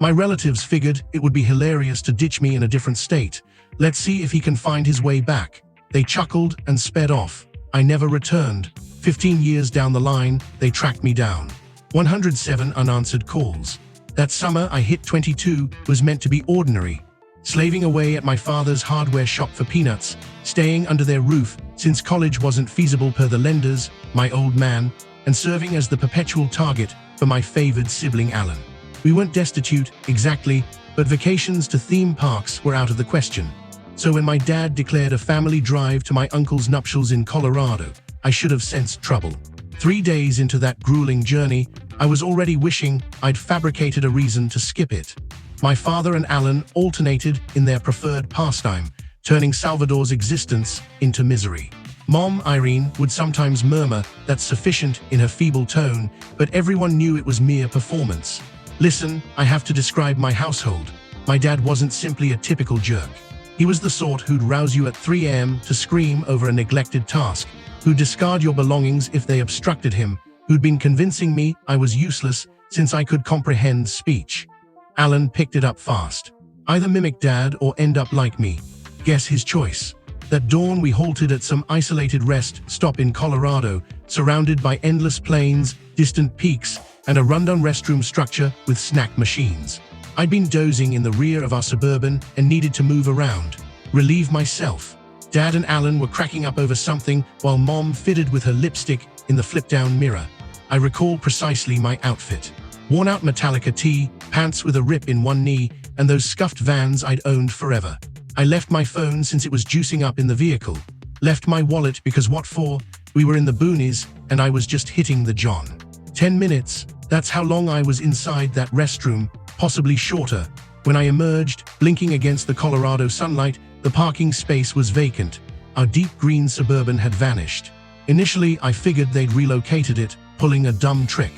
My relatives figured it would be hilarious to ditch me in a different state. Let's see if he can find his way back. They chuckled and sped off. I never returned. 15 years down the line, they tracked me down. 107 unanswered calls. That summer I hit 22 was meant to be ordinary. Slaving away at my father's hardware shop for peanuts, staying under their roof since college wasn't feasible per the lenders, my old man, and serving as the perpetual target for my favored sibling Alan. We weren't destitute, exactly, but vacations to theme parks were out of the question. So when my dad declared a family drive to my uncle's nuptials in Colorado, I should have sensed trouble. 3 days into that grueling journey, I was already wishing I'd fabricated a reason to skip it. My father and Alan alternated in their preferred pastime, turning Salvador's existence into misery. Mom, Irene, would sometimes murmur that's sufficient in her feeble tone, but everyone knew it was mere performance. Listen, I have to describe my household. My dad wasn't simply a typical jerk. He was the sort who'd rouse you at 3 a.m. to scream over a neglected task, who'd discard your belongings if they obstructed him, who'd been convincing me I was useless since I could comprehend speech. Alan picked it up fast. Either mimic Dad or end up like me. Guess his choice. That dawn we halted at some isolated rest stop in Colorado, surrounded by endless plains, distant peaks, and a rundown restroom structure with snack machines. I'd been dozing in the rear of our Suburban and needed to move around, relieve myself. Dad and Alan were cracking up over something while Mom fiddled with her lipstick in the flip-down mirror. I recall precisely my outfit. Worn-out Metallica tee, pants with a rip in one knee, and those scuffed Vans I'd owned forever. I left my phone since it was juicing up in the vehicle. Left my wallet because what for? We were in the boonies, and I was just hitting the John. 10 minutes, that's how long I was inside that restroom, possibly shorter. When I emerged, blinking against the Colorado sunlight, the parking space was vacant. Our deep green Suburban had vanished. Initially, I figured they'd relocated it, pulling a dumb trick.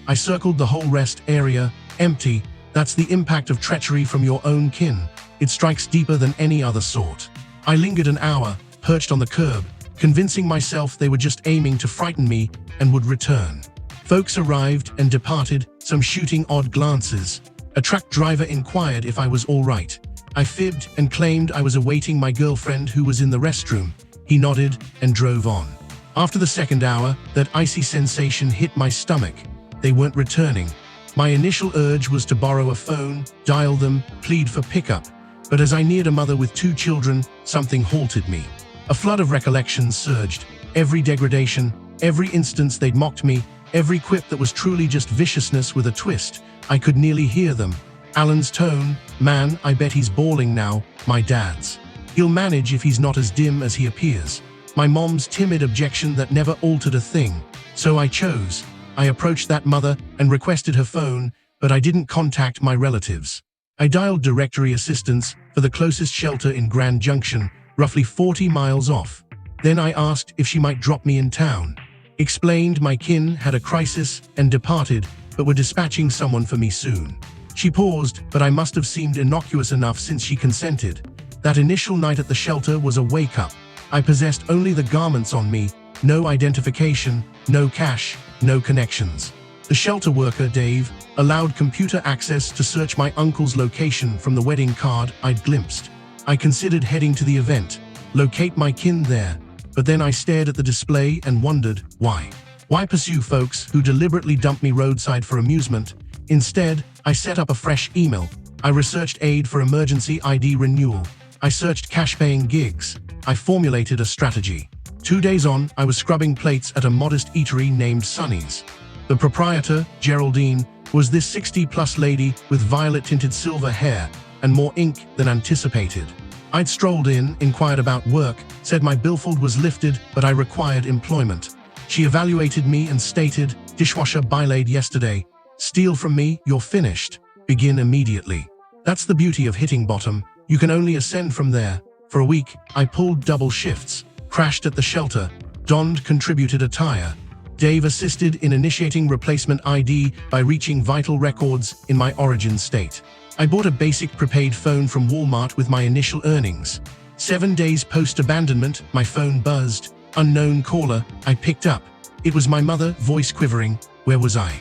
I circled the whole rest area, empty. That's the impact of treachery from your own kin. It strikes deeper than any other sort. I lingered an hour, perched on the curb, convincing myself they were just aiming to frighten me and would return. Folks arrived and departed, some shooting odd glances. A truck driver inquired if I was all right. I fibbed and claimed I was awaiting my girlfriend who was in the restroom. He nodded and drove on. After the second hour, that icy sensation hit my stomach. They weren't returning. My initial urge was to borrow a phone, dial them, plead for pickup. But as I neared a mother with 2 children, something halted me. A flood of recollections surged. Every degradation, every instance they'd mocked me, every quip that was truly just viciousness with a twist. I could nearly hear them. Alan's tone, "Man, I bet he's bawling now," my dad's. "He'll manage if he's not as dim as he appears." My mom's timid objection that never altered a thing. So I chose. I approached that mother and requested her phone, but I didn't contact my relatives. I dialed directory assistance for the closest shelter in Grand Junction, roughly 40 miles off. Then I asked if she might drop me in town. Explained my kin had a crisis and departed, but were dispatching someone for me soon. She paused, but I must have seemed innocuous enough since she consented. That initial night at the shelter was a wake-up. I possessed only the garments on me, no identification, no cash, no connections. The shelter worker, Dave, allowed computer access to search my uncle's location from the wedding card I'd glimpsed. I considered heading to the event, locate my kin there, but then I stared at the display and wondered why. Why pursue folks who deliberately dumped me roadside for amusement? Instead, I set up a fresh email. I researched aid for emergency ID renewal. I searched cash-paying gigs. I formulated a strategy. 2 days on, I was scrubbing plates at a modest eatery named Sonny's. The proprietor, Geraldine, was this 60-plus lady with violet-tinted silver hair and more ink than anticipated. I'd strolled in, inquired about work, said my billfold was lifted, but I required employment. She evaluated me and stated, "Dishwasher bylaid yesterday. Steal from me, you're finished. Begin immediately." That's the beauty of hitting bottom. You can only ascend from there. For a week, I pulled double shifts, crashed at the shelter, donned contributed attire. Dave assisted in initiating replacement ID by reaching vital records in my origin state. I bought a basic prepaid phone from Walmart with my initial earnings. 7 days post-abandonment, my phone buzzed. Unknown caller. I picked up. It was my mother, voice quivering. Where was I?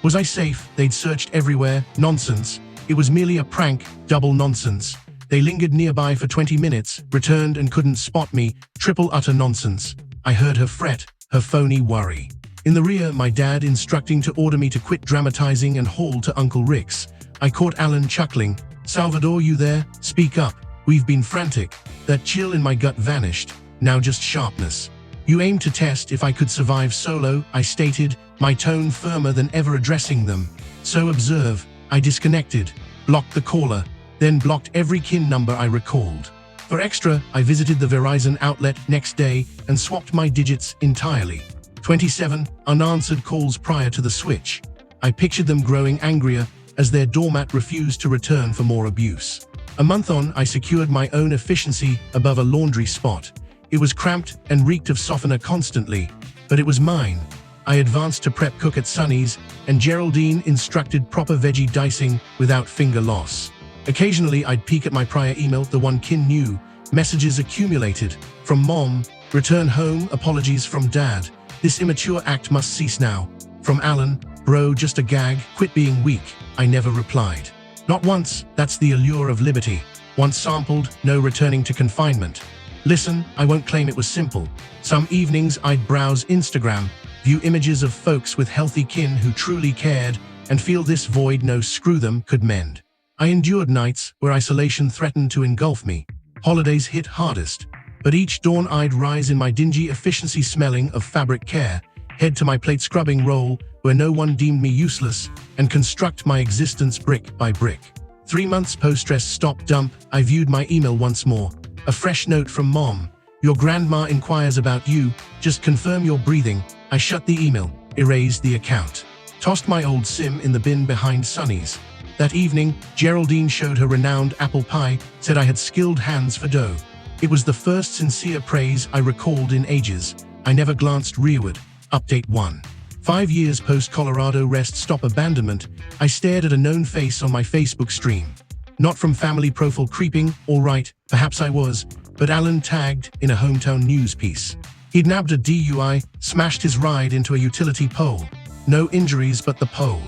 Was I safe? They'd searched everywhere. Nonsense. It was merely a prank, double nonsense. They lingered nearby for 20 minutes, returned and couldn't spot me, triple utter nonsense. I heard her fret, her phony worry. In the rear, my dad instructing to order me to quit dramatizing and haul to Uncle Rick's. I caught Alan chuckling. "Salvador, you there? Speak up. We've been frantic." That chill in my gut vanished. Now just sharpness. "You aimed to test if I could survive solo," I stated, my tone firmer than ever addressing them. "So observe." I disconnected, blocked the caller, then blocked every kin number I recalled. For extra, I visited the Verizon outlet next day and swapped my digits entirely. 27 unanswered calls prior to the switch. I pictured them growing angrier as their doormat refused to return for more abuse. A month on, I secured my own efficiency above a laundry spot. It was cramped and reeked of softener constantly, but it was mine. I advanced to prep cook at Sonny's, and Geraldine instructed proper veggie dicing without finger loss. Occasionally, I'd peek at my prior email, the one kin knew. Messages accumulated. From Mom, "Return home, apologies from Dad. This immature act must cease now." From Alan, "Bro, just a gag, quit being weak." I never replied. Not once. That's the allure of liberty. Once sampled, no returning to confinement. Listen, I won't claim it was simple. Some evenings I'd browse Instagram, view images of folks with healthy kin who truly cared, and feel this void no screw them could mend. I endured nights where isolation threatened to engulf me. Holidays hit hardest, but each dawn I'd rise in my dingy efficiency smelling of fabric care, head to my plate scrubbing role where no one deemed me useless, and construct my existence brick by brick. 3 months post-stress stop dump, I viewed my email once more. A fresh note from Mom. "Your grandma inquires about you, just confirm you're breathing." I shut the email, erased the account, tossed my old SIM in the bin behind Sonny's. That evening, Geraldine showed her renowned apple pie, said I had skilled hands for dough. It was the first sincere praise I recalled in ages. I never glanced rearward. Update 1. 5 years post-Colorado rest stop abandonment, I stared at a known face on my Facebook stream. Not from family profile creeping, all right, perhaps I was, but Alan tagged in a hometown news piece. He'd nabbed a DUI, smashed his ride into a utility pole. No injuries but the pole.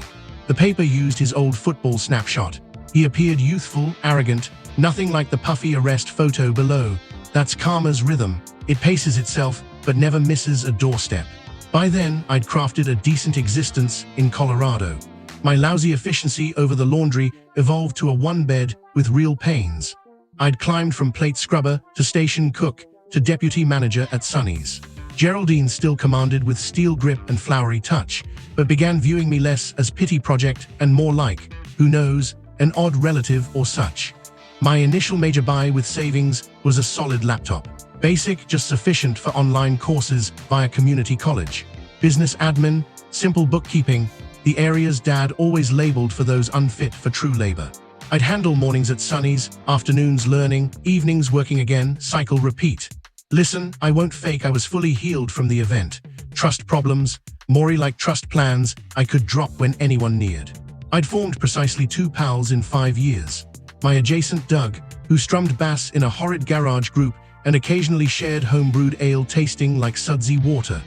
The paper used his old football snapshot. He appeared youthful, arrogant, nothing like the puffy arrest photo below. That's karma's rhythm. It paces itself, but never misses a doorstep. By then, I'd crafted a decent existence in Colorado. My lousy efficiency over the laundry evolved to a one-bed with real pains. I'd climbed from plate scrubber to station cook to deputy manager at Sonny's. Geraldine still commanded with steel grip and flowery touch, but began viewing me less as pity project and more like, who knows, an odd relative or such. My initial major buy with savings was a solid laptop. Basic, just sufficient for online courses via community college. Business admin, simple bookkeeping, the areas Dad always labeled for those unfit for true labor. I'd handle mornings at Sonny's, afternoons learning, evenings working again, cycle repeat. Listen, I won't fake I was fully healed from the event. Trust problems, Maury-like trust plans, I could drop when anyone neared. I'd formed precisely 2 pals in 5 years. My adjacent Doug, who strummed bass in a horrid garage group and occasionally shared homebrewed ale tasting like sudsy water.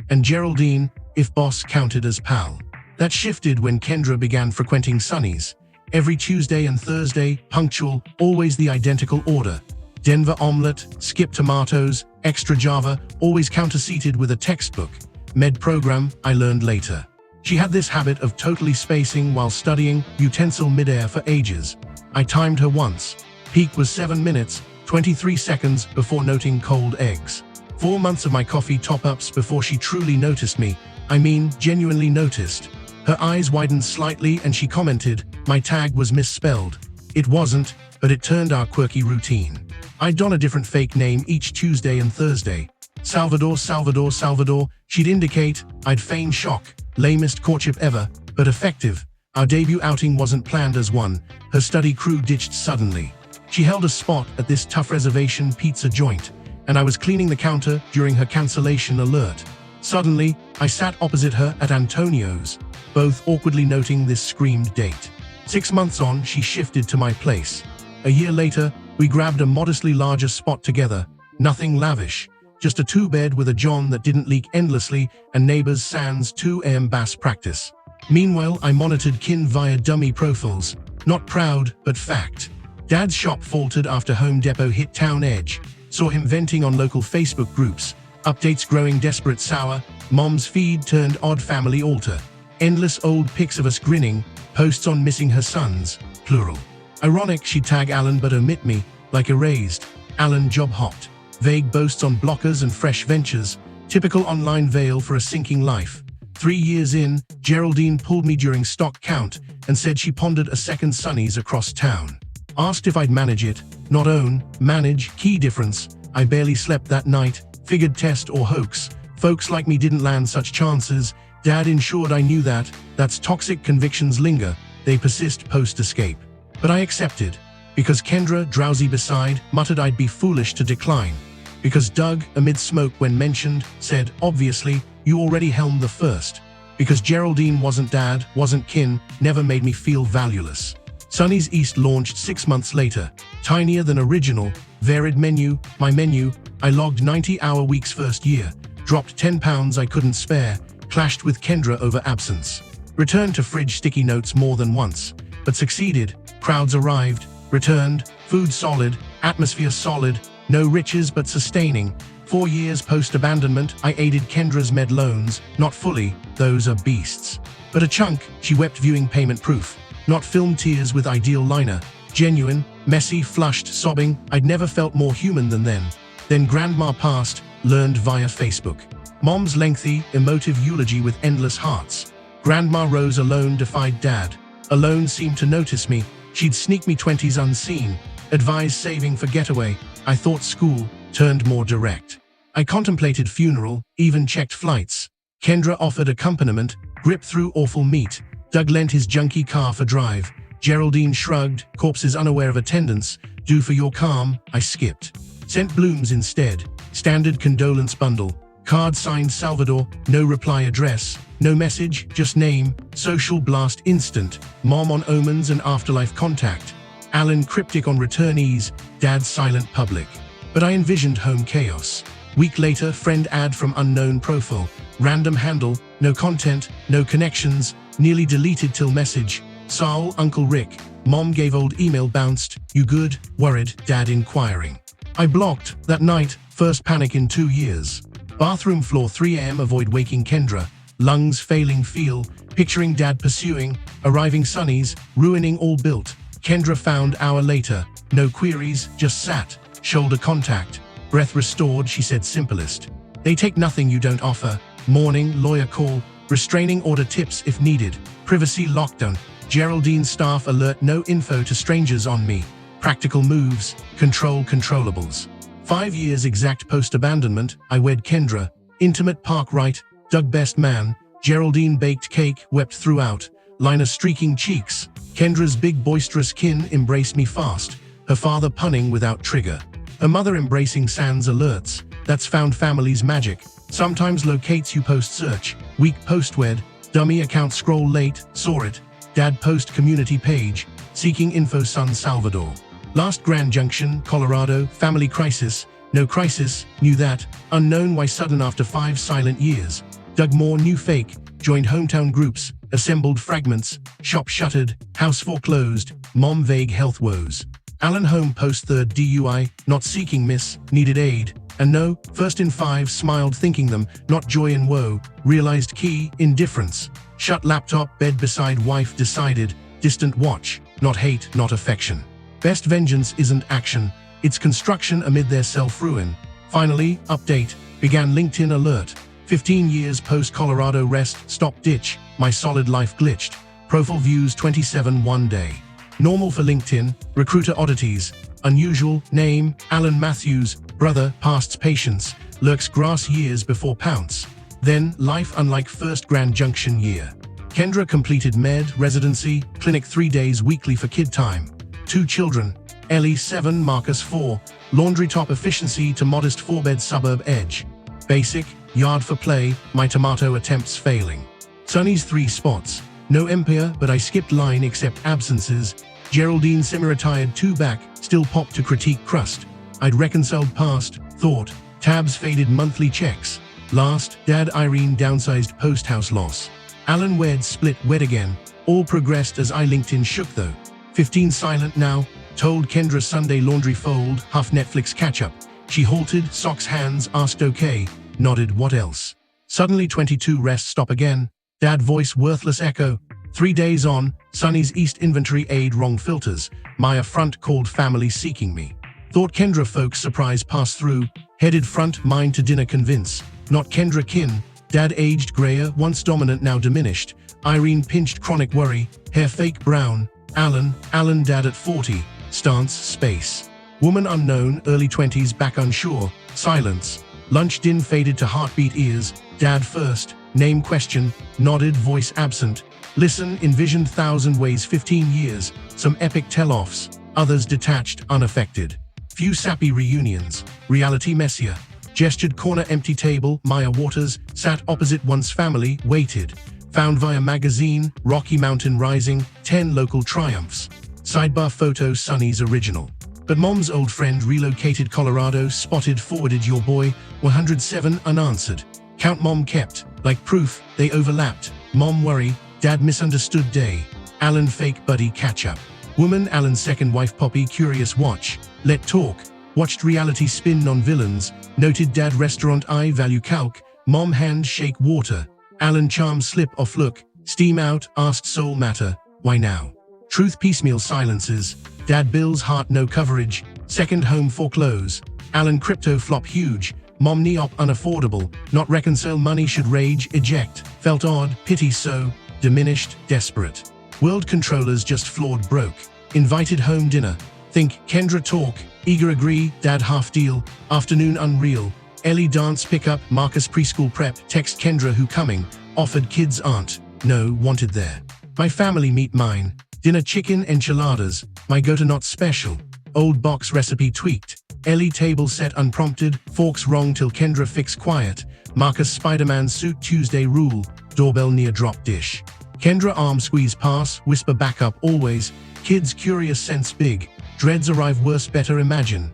And Geraldine, if boss counted as pal. That shifted when Kendra began frequenting Sonny's. Every Tuesday and Thursday, punctual, always the identical order. Denver omelet, skip tomatoes, extra Java, always counterseated with a textbook. Med program, I learned later. She had this habit of totally spacing while studying, utensil midair for ages. I timed her once. Peak was 7 minutes, 23 seconds before noting cold eggs. 4 months of my coffee top-ups before she truly noticed me. I mean, genuinely noticed. Her eyes widened slightly and she commented, my tag was misspelled. It wasn't, but it turned our quirky routine. I'd don a different fake name each Tuesday and Thursday. Salvador, Salvador, Salvador, she'd indicate. I'd feign shock. Lamest courtship ever, but effective. Our debut outing wasn't planned as one. Her study crew ditched suddenly. She held a spot at this tough reservation pizza joint, and I was cleaning the counter during her cancellation alert. Suddenly, I sat opposite her at Antonio's, both awkwardly noting this screamed date. 6 months on, she shifted to my place. A year later, we grabbed a modestly larger spot together. Nothing lavish, just a 2-bed with a john that didn't leak endlessly and neighbors sans 2 AM bass practice. Meanwhile, I monitored kin via dummy profiles. Not proud, but fact. Dad's shop faltered after Home Depot hit town edge. Saw him venting on local Facebook groups. Updates growing desperate sour. Mom's feed turned odd family altar. Endless old pics of us grinning. Posts on missing her sons, plural. Ironic she'd tag Alan but omit me, like erased. Alan job hopped. Vague boasts on blockers and fresh ventures. Typical online veil for a sinking life. 3 years in, Geraldine pulled me during stock count and said she pondered a second Sonny's across town. Asked if I'd manage it, not own, manage, key difference. I barely slept that night, figured test or hoax. Folks like me didn't land such chances. Dad ensured I knew that. That's toxic convictions linger. They persist post-escape. But I accepted. Because Kendra, drowsy beside, muttered I'd be foolish to decline. Because Doug, amid smoke when mentioned, said, obviously, you already helmed the first. Because Geraldine wasn't dad, wasn't kin, never made me feel valueless. Sonny's East launched 6 months later. Tinier than original, varied menu, my menu. I logged 90-hour weeks first year. Dropped 10 pounds I couldn't spare. Clashed with Kendra over absence. Returned to fridge sticky notes more than once. But succeeded. Crowds arrived. Returned. Food solid. Atmosphere solid. No riches but sustaining. 4 years post-abandonment, I aided Kendra's med loans. Not fully, those are beasts. But a chunk, she wept viewing payment proof. Not film tears with ideal liner. Genuine, messy, flushed, sobbing. I'd never felt more human than then. Then grandma passed, learned via Facebook. Mom's lengthy, emotive eulogy with endless hearts. Grandma Rose alone defied dad. Alone seemed to notice me. She'd sneak me 20s unseen. Advised saving for getaway. I thought school, turned more direct. I contemplated funeral, even checked flights. Kendra offered accompaniment, grip through awful meat. Doug lent his junky car for drive. Geraldine shrugged, corpses unaware of attendance. Due for your calm, I skipped. Sent blooms instead. Standard condolence bundle. Card signed Salvador, no reply address. No message, just name. Social blast instant. Mom on omens and afterlife contact. Alan cryptic on returnees. Dad silent public. But I envisioned home chaos. Week later, friend ad from unknown profile. Random handle, no content, no connections. Nearly deleted till message. Saul, Uncle Rick. Mom gave old email bounced. You good? Worried, dad inquiring. I blocked, that night, first panic in 2 years. Bathroom floor 3 a.m. avoid waking Kendra. Lungs failing feel, picturing dad pursuing. Arriving Sonny's, ruining all built. Kendra found hour later. No queries, just sat. Shoulder contact. Breath restored, she said simplest. They take nothing you don't offer. Morning, lawyer call. Restraining order tips if needed. Privacy lockdown. Geraldine staff alert no info to strangers on me. Practical moves. Control controllables. 5 years exact post-abandonment, I wed Kendra. Intimate park right. Doug best man. Geraldine baked cake, wept throughout. Liner streaking cheeks. Kendra's big boisterous kin embraced me fast. Her father punning without trigger. Her mother embracing sans alerts. That's found family's magic. Sometimes locates you post-search. Week post-wed. Dummy account scroll late, saw it. Dad post community page. Seeking info son Salvador. Last Grand Junction, Colorado, family crisis. No crisis, knew that. Unknown why sudden after 5 silent years. Dug more new fake. Joined hometown groups. Assembled fragments. Shop shuttered. House foreclosed. Mom vague health woes. Alan home post 3rd DUI. Not seeking miss. Needed aid. And no, first in 5 smiled thinking them. Not joy and woe. Realized key, indifference. Shut laptop, bed beside wife decided. Distant watch. Not hate, not affection. Best vengeance isn't action. It's construction amid their self-ruin. Finally, update. Began LinkedIn alert. 15 years post-Colorado rest, stop ditch. My solid life glitched. Profile views 27 one day. Normal for LinkedIn. Recruiter oddities. Unusual. Name, Alan Matthews. Brother, past's patience. Lurks grass years before pounce. Then, life unlike first Grand Junction year. Kendra completed med, residency, clinic 3 days weekly for kid time. 2 children. Ellie 7, Marcus 4. Laundry top efficiency to modest 4-bed suburb edge. Basic, yard for play, my tomato attempts failing. Sonny's 3 spots. No empire, but I skipped line except absences. Geraldine semi-retired 2 back, still pop to critique crust. I'd reconciled past, thought. Tabs faded monthly checks. Last, Dad Irene downsized post-house loss. Alan wed split wed again. All progressed as I LinkedIn shook though. 15 silent now, told Kendra Sunday laundry fold, huff Netflix catch-up. She halted, socks hands, asked okay, nodded what else. Suddenly 22 rest stop again, dad voice worthless echo. 3 days on, Sunny's East inventory aid wrong filters, Maya front called family seeking me. Thought Kendra folks surprise pass through, headed front mine to dinner convince. Not Kendra kin, dad aged grayer, once dominant now diminished. Irene pinched chronic worry, hair fake brown. Alan dad at 40, stance space. Woman unknown, early 20s back unsure, silence. Lunch din faded to heartbeat ears, dad first, name question, nodded voice absent. Listen, envisioned 1,000 ways 15 years, some epic tell-offs, others detached, unaffected. Few sappy reunions, reality messier. Gestured corner empty table, Maya Waters, sat opposite once family, waited. Found via magazine, Rocky Mountain Rising, 10 local triumphs. Sidebar photo Sunny's original. But mom's old friend relocated Colorado, spotted forwarded your boy, 107 unanswered. Count mom kept, like proof, they overlapped. Mom worry, dad misunderstood day. Alan fake buddy catch up. Woman Alan's second wife Poppy curious watch. Let talk. Watched reality spin non-villains. Noted dad restaurant I value calc. Mom hand shake water. Alan charm slip off look. Steam out asked soul matter. Why now? Truth piecemeal silences. Dad bills heart no coverage. Second home foreclose. Alan crypto flop huge. Mom neop unaffordable. Not reconcile money should rage eject. Felt odd pity so. Diminished desperate. World controllers just flawed broke. Invited home dinner. Think Kendra talk. Eager agree. Dad half deal. Afternoon unreal. Ellie dance pickup. Marcus preschool prep. Text Kendra who coming. Offered kids aren't. No, wanted there. My family meet mine. Dinner chicken enchiladas. My go-to not special. Old box recipe tweaked. Ellie table set unprompted. Forks wrong till Kendra fix quiet. Marcus Spider-Man suit Tuesday rule. Doorbell near drop dish. Kendra arm squeeze pass. Whisper backup always. Kids curious sense big. Dreads arrive worse better imagine.